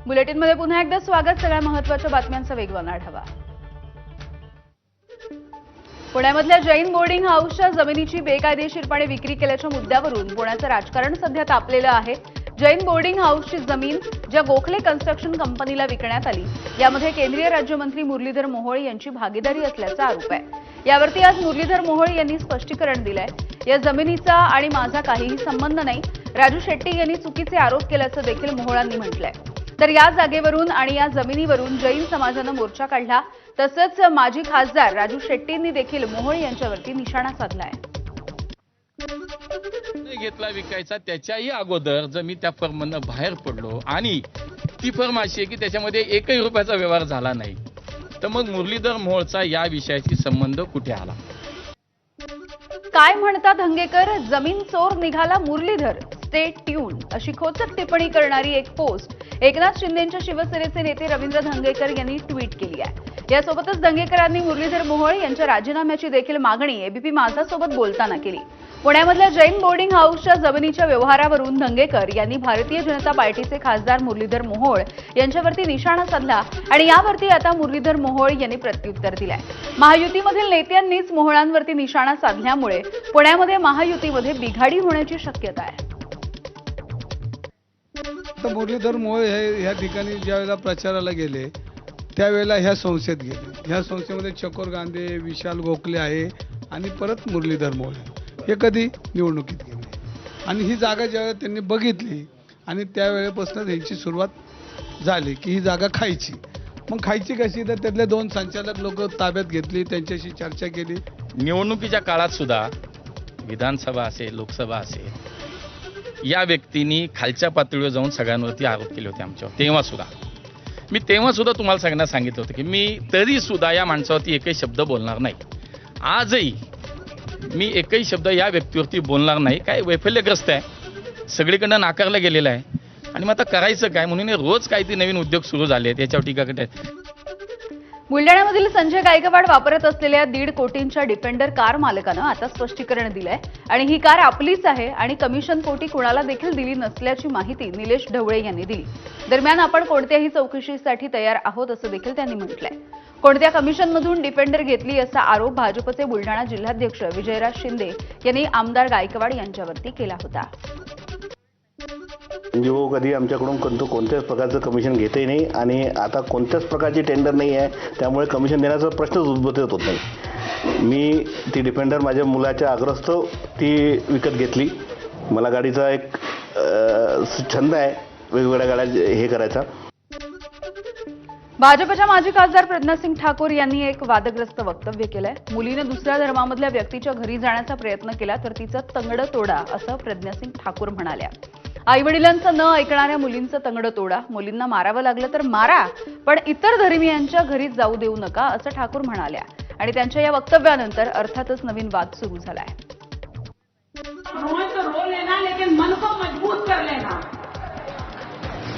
बुलेटिनमध्ये पुन्हा एकदा स्वागत. सगळ्या महत्त्वाच्या बातम्यांचा वेगवान आढावा. पुण्यामधल्या जैन बोर्डिंग हाऊसच्या जमिनीची बेकायदेशीरपणे विक्री केल्याच्या मुद्द्यावरून पुण्याचं राजकारण सध्या तापलेलं आहे. जैन बोर्डिंग हाऊसची जमीन ज्या गोखले कन्स्ट्रक्शन कंपनीला विकण्यात आली, यामध्ये केंद्रीय राज्यमंत्री मुरलीधर मोहोळ यांची भागीदारी असल्याचा आरोप आहे. यावरती आज मुरलीधर मोहोळ यांनी स्पष्टीकरण दिलंय. या जमिनीचा आणि माझा काहीही संबंध नाही, राजू शेट्टी यांनी चुकीचे आरोप केल्याचं देखील मोहोळांनी म्हटलंय. तर या जागेवरून आणि या जमिनीवरून जैन समाजानं मोर्चा काढला. तसंच माजी खासदार राजू शेट्टींनी देखील मोहोळ यांच्यावरती निशाणा साधलाय. घेतला विकायचा त्याच्याही अगोदर जर मी त्या फर्ममधनं बाहेर पडलो आणि ती फर्म अशी आहे की त्याच्यामध्ये एकही रुपयाचा व्यवहार झाला नाही, तर मग मुरलीधर मोहोळचा या विषयाशी संबंध कुठे आला? काय म्हणतात धंगेकर, जमीन चोर निघाला मुरलीधर, स्टे ट्यून अशी खोचक टिप्पणी करणारी एक पोस्ट एकनाथ शिंदेंच्या शिवसेनेचे नेते रवींद्र धंगेकर यांनी ट्विट केली आहे. यासोबतच धंगेकरांनी मुरलीधर मोहोळ यांच्या राजीनाम्याची देखील मागणी एबीपी माझासोबत बोलताना केली. पुण्यामधल्या जैन बोर्डिंग हाऊसच्या जमिनीच्या व्यवहारावरून धंगेकर यांनी भारतीय जनता पार्टीचे खासदार मुरलीधर मोहोळ यांच्यावरती निशाणा साधला आणि यावरती आता मुरलीधर मोहोळ यांनी प्रत्युत्तर दिलंय. महायुतीमधील नेत्यांनीच मोहोळांवरती निशाणा साधल्यामुळे पुण्यामध्ये महायुतीमध्ये बिघाडी होण्याची शक्यता आहे. मुरलीधर मोहोळ हे या ठिकाणी ज्यावेळेला प्रचाराला गेले त्यावेळेला ह्या संस्थेत गेले. ह्या संस्थेमध्ये चकोर गांधे, विशाल गोखले आहे आणि परत मुरलीधर मोहोळ. हे कधी निवडणुकीत गेले आणि ही जागा ज्यावेळेला त्यांनी बघितली आणि त्यावेळेपासून त्यांची सुरुवात झाली की ही जागा खायची. मग खायची कशी, तर त्यातले 2 संचालक लोक ताब्यात घेतली, त्यांच्याशी चर्चा केली. निवडणुकीच्या काळात सुद्धा विधानसभा असेल, लोकसभा असेल, या व्यक्तींनी खालच्या पातळीवर जाऊन सगळ्यांवरती आरोप केले होते आमच्यावर. तेव्हा सुद्धा तुम्हाला सगळ्यांना सांगितलं होतं की मी तरी सुद्धा या माणसावरती एकही शब्द बोलणार नाही. आजही मी एकही शब्द या व्यक्तीवरती बोलणार नाही. काय वैफल्यग्रस्त आहे, सगळीकडनं नाकारलं गेलेलं आहे आणि मग आता करायचं काय म्हणून रोज काहीतरी नवीन उद्योग सुरू झाले आहेत, याच्यावर टीका करतात. बुलडाण्यामधील संजय गायकवाड वापरत असलेल्या 1.5 कोटींच्या डिफेंडर कार मालकानं आता स्पष्टीकरण दिलंय आणि ही कार आपलीच आहे आणि कमिशन पोटी कुणाला देखील दिली नसल्याची माहिती निलेश ढवळे यांनी दिली. दरम्यान आपण कोणत्याही चौकशीसाठी तयार आहोत असं देखील त्यांनी म्हटलंय. कोणत्या कमिशनमधून डिफेंडर घेतली असा आरोप भाजपचे बुलडाणा जिल्हाध्यक्ष विजयराज शिंदे यांनी आमदार गायकवाड यांच्यावरती केला होता. जो कधी आमच्याकडून कोणत्याच प्रकारचं कमिशन घेतही नाही आणि आता कोणत्याच प्रकारची टेंडर नाही आहे, त्यामुळे कमिशन देण्याचा प्रश्नच उद्भवत होत नाही. मी ती डिफेंडर माझ्या मुलाच्या आग्रहास्तव ती विकत घेतली. मला गाडीचा एक छंद आहे, वेगवेगळ्या गाड्या हे करायचा. भाजपच्या माजी खासदार प्रज्ञासिंग ठाकूर यांनी एक वादग्रस्त वक्तव्य केलंय. मुलीने दुसऱ्या धर्मामधल्या व्यक्तीच्या घरी जाण्याचा प्रयत्न केला तर तिचं तंगड तोडा असं प्रज्ञासिंग ठाकूर म्हणाल्या. आईवडिलांचं न ऐकणाऱ्या मुलींचं तंगड तोडा, मुलींना मारावं लागलं तर मारा, पण इतर धर्मीयांच्या घरी जाऊ देऊ नका असं ठाकूर म्हणाल्या. आणि त्यांच्या या वक्तव्यानंतर अर्थातच नवीन वाद सुरू झालाय. रोल लेना लेकिन मन को मजबूत कर लेना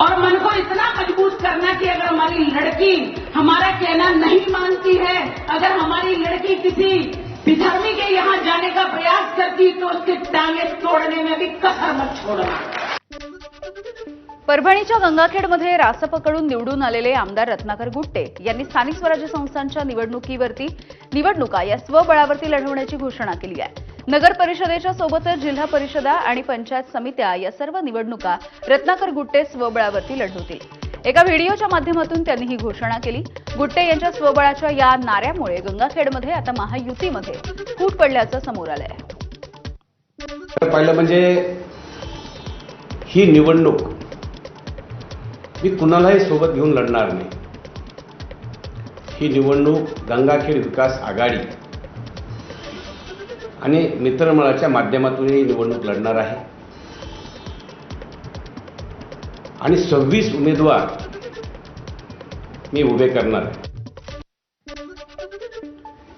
और मन को इतना मजबूत करना कि अगर हमारी लड़की हमारा कहना नहीं मानती है, अगर हमारी लड़की किसी विधर्मी के यहाँ जाने का प्रयास करती तो उसके टांगे तोड़ने में भी कसर मत छोड़ना. परभणीच्या गंगाखेडमध्ये रासपकडून निवडून आलेले आमदार रत्नाकर गुट्टे यांनी स्थानिक स्वराज्य संस्थांच्या निवडणुका या स्वबळावरती लढवण्याची घोषणा केली आहे. नगर परिषदेच्या सोबतच जिल्हा परिषदा आणि पंचायत समित्या या सर्व निवडणुका रत्नाकर गुट्टे स्वबळावरती लढवतील. एका व्हिडिओच्या माध्यमातून त्यांनी ही घोषणा केली. गुट्टे यांच्या स्वबळाच्या या नाऱ्यामुळे गंगाखेडमध्ये आता महायुतीमध्ये फूट पडल्याचं समोर आलंय. पहिलं म्हणजे ही निवडणूक मी कुणालाही सोबत घेऊन लढणार नाही. ही निवडणूक गंगाखेड विकास आघाडी आणि मित्रमंडळाच्या माध्यमातून ही निवडणूक लढणार आहे आणि 26 उमेदवार मी उभे करणार आहे.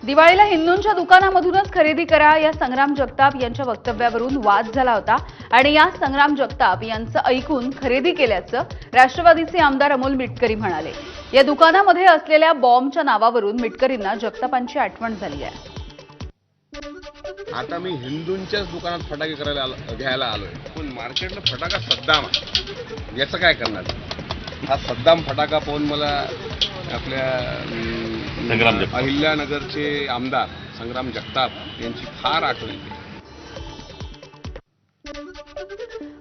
दिवाळीला हिंदूंच्या दुकानामधूनच खरेदी करा या संग्राम जगताप यांच्या वक्तव्यावरून वाद झाला होता आणि या संग्राम जगताप यांचं ऐकून खरेदी केल्याचं राष्ट्रवादीचे आमदार अमोल मिटकरी म्हणाले. या दुकानामध्ये असलेल्या बॉम्बच्या नावावरून मिटकरींना जगतापांची आठवण झाली आहे. आता मी हिंदूंच्याच दुकानात फटाके घ्यायला आलोय, पण मार्केटला फटाका सद्दाम आहे, याचं काय करणार? हा सद्दाम फटाका पाहून मला आपल्या संग्राम जगताप. अहिल्यानगरचे आमदार संग्राम जगताप यांची फार आठवण येते.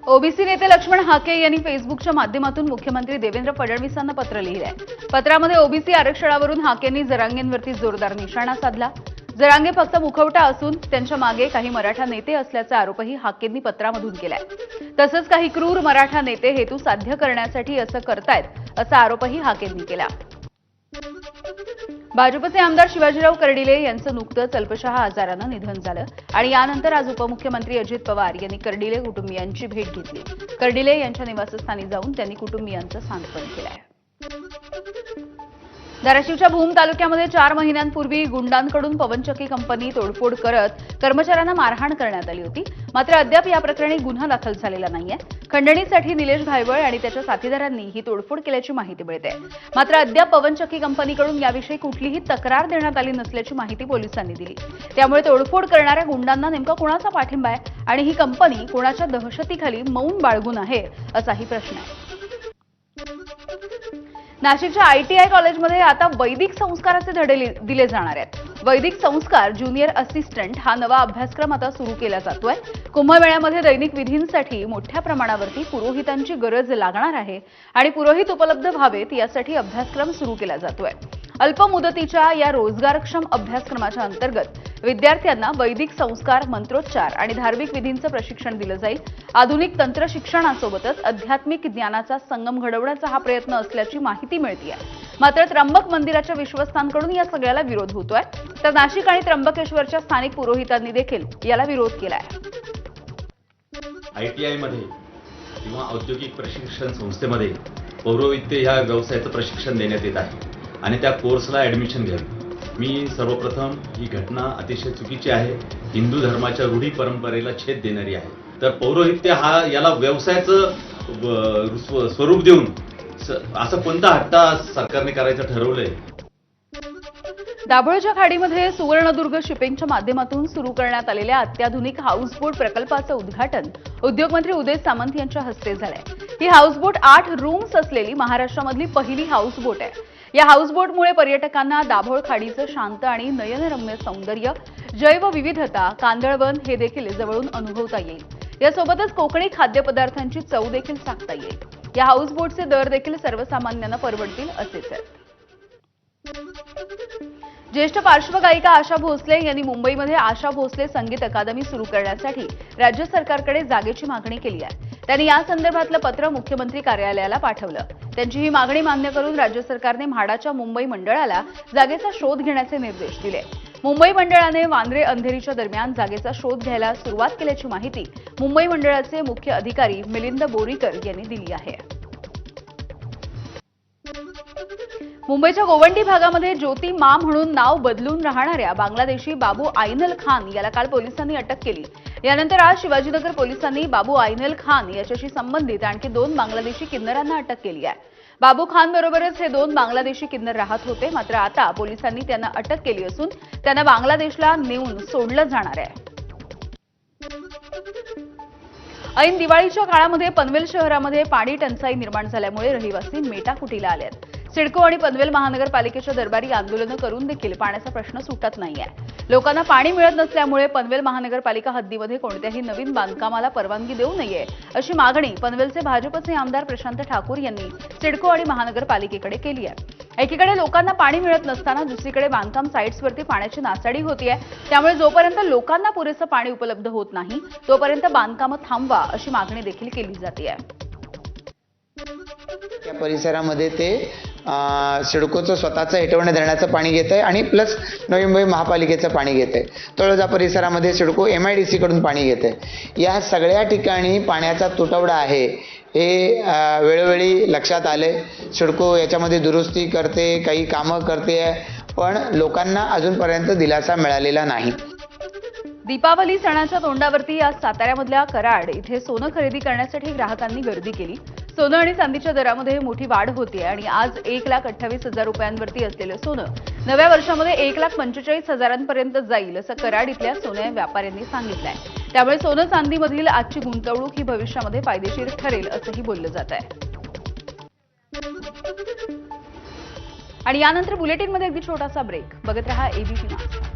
ओबीसी नेते लक्ष्मण हाके यांनी फेसबुकच्या माध्यमातून मुख्यमंत्री देवेंद्र फडणवीसांना पत्र लिहिलंय. पत्रामध्ये ओबीसी आरक्षणावरून हाकेंनी जरांगेंवरती जोरदार निशाणा साधला. जरांगे फक्त मुखवटा असून त्यांच्या मागे काही मराठा नेते असल्याचा आरोपही हाकेंनी पत्रामधून केलाय. तसंच काही क्रूर मराठा नेते हेतू साध्य करण्यासाठी असं करतायत असा आरोपही हाकेंनी केला. भाजपचे आमदार शिवाजीराव कर्डिले यांचं नुकतंच अल्पशा आजारानं निधन झालं आणि यानंतर आज उपमुख्यमंत्री अजित पवार यांनी कर्डिले कुटुंबियांची भेट घेतली. कर्डिले यांच्या निवासस्थानी जाऊन त्यांनी कुटुंबियांचं सांत्वन केलंय. धाराशिवच्या भूम तालुक्यामध्ये 4 महिन्यांपूर्वी गुंडांकडून पवनचक्की कंपनी तोडफोड करत कर्मचाऱ्यांना मारहाण करण्यात आली होती. मात्र अद्याप या प्रकरणी गुन्हा दाखल झालेला नाहीये. खंडणीसाठी निलेश घायवळ आणि त्याच्या साथीदारांनी ही तोडफोड केल्याची माहिती मिळते. मात्र अद्याप पवनचक्की कंपनीकडून याविषयी कुठलीही तक्रार देण्यात आली नसल्याची माहिती पोलिसांनी दिली. त्यामुळे तोडफोड करणाऱ्या गुंडांना नेमका कोणाचा पाठिंबा आहे आणि ही कंपनी कोणाच्या दहशतीखाली मौन बाळगून आहे असाही प्रश्न आहे. नाशिकच्या ITI कॉलेजमध्ये आता वैदिक संस्काराचे धडे दिले जाणार आहेत. वैदिक संस्कार ज्युनियर असिस्टंट हा नवा अभ्यासक्रम आता सुरू केला जातोय. कुंभमेळ्यामध्ये दैनिक विधींसाठी मोठ्या प्रमाणावरती पुरोहितांची गरज लागणार आहे आणि पुरोहित उपलब्ध व्हावेत यासाठी अभ्यासक्रम सुरू केला जातोय. अल्प मुदतीच्या या रोजगारक्षम अभ्यासक्रमाच्या अंतर्गत विद्यार्थ्यांना वैदिक संस्कार, मंत्रोच्चार आणि धार्मिक विधींचं प्रशिक्षण दिलं जाईल. आधुनिक तंत्र शिक्षणासोबतच आध्यात्मिक ज्ञानाचा संगम घडवण्याचा हा प्रयत्न असल्याची माहिती मिळतेय. मात्र त्र्यंबक मंदिराच्या विश्वस्तांकडून या सगळ्याला विरोध होतोय. तर नाशिक आणि त्र्यंबकेश्वरच्या स्थानिक पुरोहितांनी देखील याला विरोध केलाय. ITI मध्ये किंवा औद्योगिक प्रशिक्षण संस्थेमध्ये पौरोहित्य ह्या व्यवसायाचं प्रशिक्षण देण्यात येत आहे आणि त्या कोर्सला ॲडमिशन घ्यावी. मी सर्वप्रथम ही घटना अतिशय चुकीची आहे. हिंदू धर्माच्या रूढी परंपरेला छेद देणारी आहे. तर पौरोहित्य हा याला व्यवसायाचं स्वरूप देऊन असं कोणता हट्टा सरकारने करायचं ठरवलंय. दाभोळच्या खाडीमध्ये सुवर्णदुर्ग शिपिंगच्या माध्यमातून सुरू करण्यात आलेल्या अत्याधुनिक हाऊसबोट प्रकल्पाचं उद्घाटन उद्योगमंत्री उदय सामंत यांच्या हस्ते झालंय. ही हाऊसबोट 8 रूम्स असलेली महाराष्ट्रामधली पहिली हाऊसबोट आहे. या हाऊसबोटमुळे पर्यटकांना दाभोळ खाडीचं शांत आणि नयनरम्य सौंदर्य, जैवविविधता, कांदळवन हे देखील जवळून अनुभवता येईल. यासोबतच कोकणी खाद्यपदार्थांची चव देखील चाखता येईल. या हाऊसबोटचे दर देखील सर्वसामान्यांना परवडतील असेच आहेत. ज्येष्ठ पार्श्वगायिका आशा भोसले यांनी मुंबईमध्ये आशा भोसले संगीत अकादमी सुरू करण्यासाठी राज्य सरकारकडे जागेची मागणी केली आहे. त्यांनी या संदर्भातलं पत्र मुख्यमंत्री कार्यालयाला पाठवलं. त्यांची ही मागणी मान्य करून राज्य सरकारने म्हाडाच्या मुंबई मंडळाला जागेचा शोध घेण्याचे निर्देश दिले. मुंबई मंडळाने वांद्रे अंधेरीच्या दरम्यान जागेचा शोध घ्यायला सुरुवात केल्याची माहिती मुंबई मंडळाचे मुख्य अधिकारी मिलिंद बोरीकर यांनी दिली आहे. मुंबईच्या गोवंडी भागामध्ये ज्योती मा म्हणून नाव बदलून राहणाऱ्या बांगलादेशी बाबू आयनल खान याला काल पोलिसांनी अटक केली. यानंतर आज शिवाजीनगर पोलिसांनी बाबू आयनल खान याच्याशी संबंधित आणखी 2 बांगलादेशी किन्नरांना अटक केली आहे. बाबू खान बरोबरच हे 2 बांगलादेशी किन्नर राहत होते. मात्र आता पोलिसांनी त्यांना अटक केली असून त्यांना बांगलादेशला नेऊन सोडलं जाणार आहे. ऐन दिवाळीच्या काळामध्ये पनवेल शहरामध्ये पाणी टंचाई निर्माण झाल्यामुळे रहिवासी मेटाकुटीला आले आहेत. सिडको आणि पनवेल महानगरपालिकेच्या दरबारी आंदोलनं करून देखील पाण्याचा प्रश्न सुटत नाहीये. लोकांना पाणी मिळत नसल्यामुळे पनवेल महानगरपालिका हद्दीमध्ये कोणत्याही नवीन बांधकामाला परवानगी देऊ नये अशी मागणी पनवेलचे भाजपचे आमदार प्रशांत ठाकूर यांनी सिडको आणि महानगरपालिकेकडे केली आहे. एकीकडे लोकांना पाणी मिळत नसताना दुसरीकडे बांधकाम साईट्सवरती पाण्याची नासाडी होतीये. त्यामुळे जोपर्यंत लोकांना पुरेसं पाणी उपलब्ध होत नाही तोपर्यंत बांधकामं थांबवा अशी मागणी देखील केली जाते. या परिसरामध्ये ते सिडकोचं स्वतःचं हेटवणे धरणाचं पाणी घेत आहे आणि प्लस नवी मुंबई महापालिकेचं पाणी घेत आहे. तळोजा परिसरामध्ये सिडको MIDC कडून पाणी घेत आहे. या सगळ्या ठिकाणी पाण्याचा तुटवडा आहे हे वेळोवेळी लक्षात आले. सिडको याच्यामध्ये दुरुस्ती करते, काही कामं करते, पण लोकांना अजूनपर्यंत दिलासा मिळालेला नाही. दीपावली सणाच्या तोंडावरती आज साताऱ्यामधल्या कराड इथे सोनं खरेदी करण्यासाठी ग्राहकांनी गर्दी केली. सोनं आणि चांदीच्या दरामध्ये मोठी वाढ होतीये आणि आज 1,28,000 रुपयांवरती असलेलं सोनं नव्या वर्षामध्ये 1,45,000 पर्यंत जाईल असं कराड इथल्या सोन्या व्यापाऱ्यांनी सांगितलंय. त्यामुळे सोनं चांदीमधील आजची गुंतवणूक ही भविष्यामध्ये फायदेशीर ठरेल असंही बोललं जात आहे. आणि यानंतर बुलेटिनमध्ये अगदी छोटासा ब्रेक. बघत रहा एबीपी माझा.